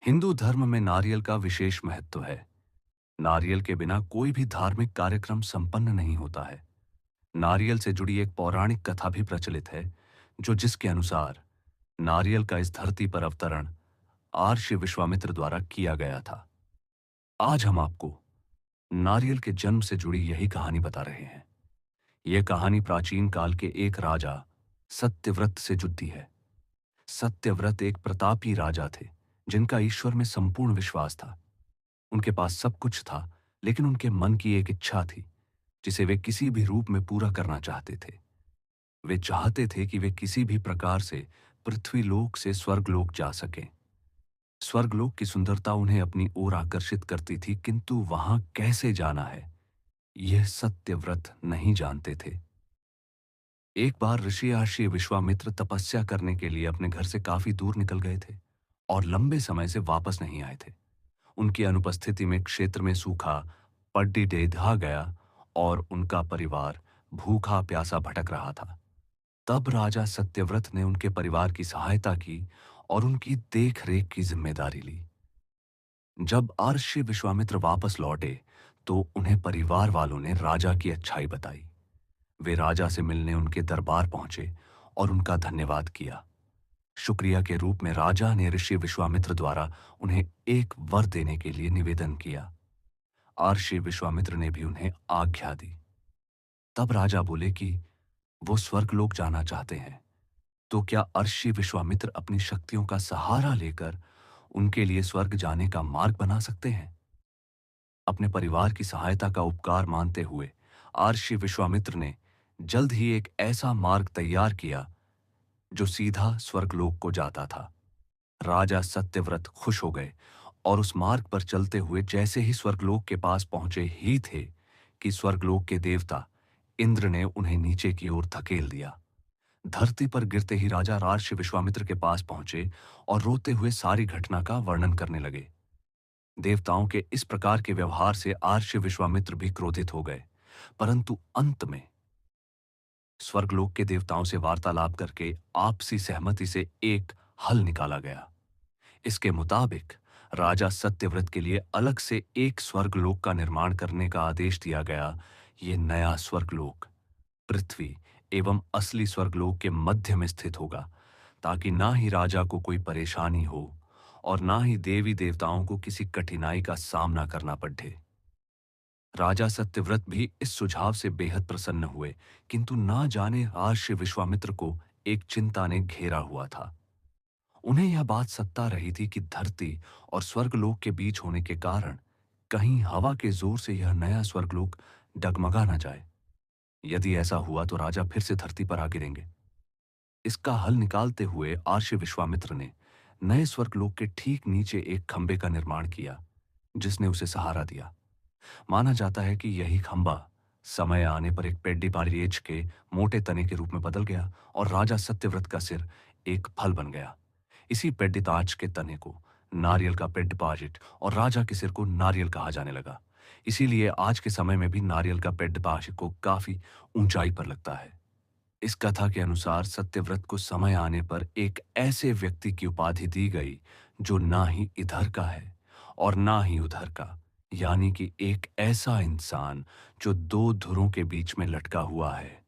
हिंदू धर्म में नारियल का विशेष महत्व है। नारियल के बिना कोई भी धार्मिक कार्यक्रम संपन्न नहीं होता है। नारियल से जुड़ी एक पौराणिक कथा भी प्रचलित है, जिसके अनुसार नारियल का इस धरती पर अवतरण आर्षि विश्वामित्र द्वारा किया गया था। आज हम आपको नारियल के जन्म से जुड़ी यही कहानी बता रहे हैं। यह कहानी प्राचीन काल के एक राजा सत्यव्रत से जुड़ती है। सत्यव्रत एक प्रतापी राजा थे, जिनका ईश्वर में संपूर्ण विश्वास था। उनके पास सब कुछ था, लेकिन उनके मन की एक इच्छा थी, जिसे वे किसी भी रूप में पूरा करना चाहते थे। वे चाहते थे कि वे किसी भी प्रकार से पृथ्वीलोक से स्वर्गलोक जा सकें। स्वर्गलोक की सुंदरता उन्हें अपनी ओर आकर्षित करती थी, किंतु वहां कैसे जाना है, यह सत्यव्रत नहीं जानते थे। एक बार ऋषि आर्षि विश्वामित्र तपस्या करने के लिए अपने घर से काफी दूर निकल गए थे और लंबे समय से वापस नहीं आए थे। उनकी अनुपस्थिति में क्षेत्र में सूखा पड्डी ढह गया और उनका परिवार भूखा प्यासा भटक रहा था। तब राजा सत्यव्रत ने उनके परिवार की सहायता की और उनकी देख रेख की जिम्मेदारी ली। जब आर्षि विश्वामित्र वापस लौटे तो उन्हें परिवार वालों ने राजा की अच्छाई बताई। वे राजा से मिलने उनके दरबार पहुंचे और उनका धन्यवाद किया। शुक्रिया के रूप में राजा ने ऋषि विश्वामित्र द्वारा उन्हें एक वर देने के लिए निवेदन किया। आर्षि विश्वामित्र ने भी उन्हें आज्ञा दी। तब राजा बोले कि वो स्वर्गलोक जाना चाहते हैं, तो क्या अर्षि विश्वामित्र अपनी शक्तियों का सहारा लेकर उनके लिए स्वर्ग जाने का मार्ग बना सकते हैं? अपने परिवार की सहायता का उपकार मानते हुए आर्षि विश्वामित्र ने जल्द ही एक ऐसा मार्ग तैयार किया जो सीधा स्वर्गलोक को जाता था। राजा सत्यव्रत खुश हो गए और उस मार्ग पर चलते हुए जैसे ही स्वर्गलोक के पास पहुंचे ही थे कि स्वर्गलोक के देवता इंद्र ने उन्हें नीचे की ओर धकेल दिया। धरती पर गिरते ही राजा आर्षि विश्वामित्र के पास पहुंचे और रोते हुए सारी घटना का वर्णन करने लगे। देवताओं के इस प्रकार के व्यवहार से आर्षि विश्वामित्र भी क्रोधित हो गए, परंतु अंत में स्वर्गलोक के देवताओं से वार्तालाप करके आपसी सहमति से एक हल निकाला गया। इसके मुताबिक राजा सत्यव्रत के लिए अलग से एक स्वर्गलोक का निर्माण करने का आदेश दिया गया। ये नया स्वर्गलोक पृथ्वी एवं असली स्वर्गलोक के मध्य में स्थित होगा, ताकि ना ही राजा को कोई परेशानी हो और ना ही देवी देवताओं को किसी कठिनाई का सामना करना पड़े। राजा सत्यव्रत भी इस सुझाव से बेहद प्रसन्न हुए, किंतु ना जाने आर्षि विश्वामित्र को एक चिंता ने घेरा हुआ था। उन्हें यह बात सता रही थी कि धरती और स्वर्गलोक के बीच होने के कारण कहीं हवा के जोर से यह नया स्वर्गलोक डगमगा न जाए। यदि ऐसा हुआ तो राजा फिर से धरती पर आ गिरेंगे। इसका हल निकालते हुए आर्षि विश्वामित्र ने नए स्वर्गलोक के ठीक नीचे एक खंबे का निर्माण किया, जिसने उसे सहारा दिया। माना जाता है कि यही खंबा समय आने पर एक पेड्डी पारिएज के मोटे तने के रूप में बदल गया और राजा सत्यव्रत का सिर एक फल बन गया। इसी पेड्डिताज के तने को नारियल का पेड्डपाजिट और राजा के सिर को नारियल कहा जाने लगा। इसीलिए आज के समय में भी नारियल का पेड्डपाजिट को काफी ऊंचाई पर लगता है। इस कथा के अनुसार सत्यव्रत को समय आने पर एक ऐसे व्यक्ति की उपाधि दी गई जो ना ही इधर का है और ना ही उधर का, यानी कि एक ऐसा इंसान जो दो धुरों के बीच में लटका हुआ है।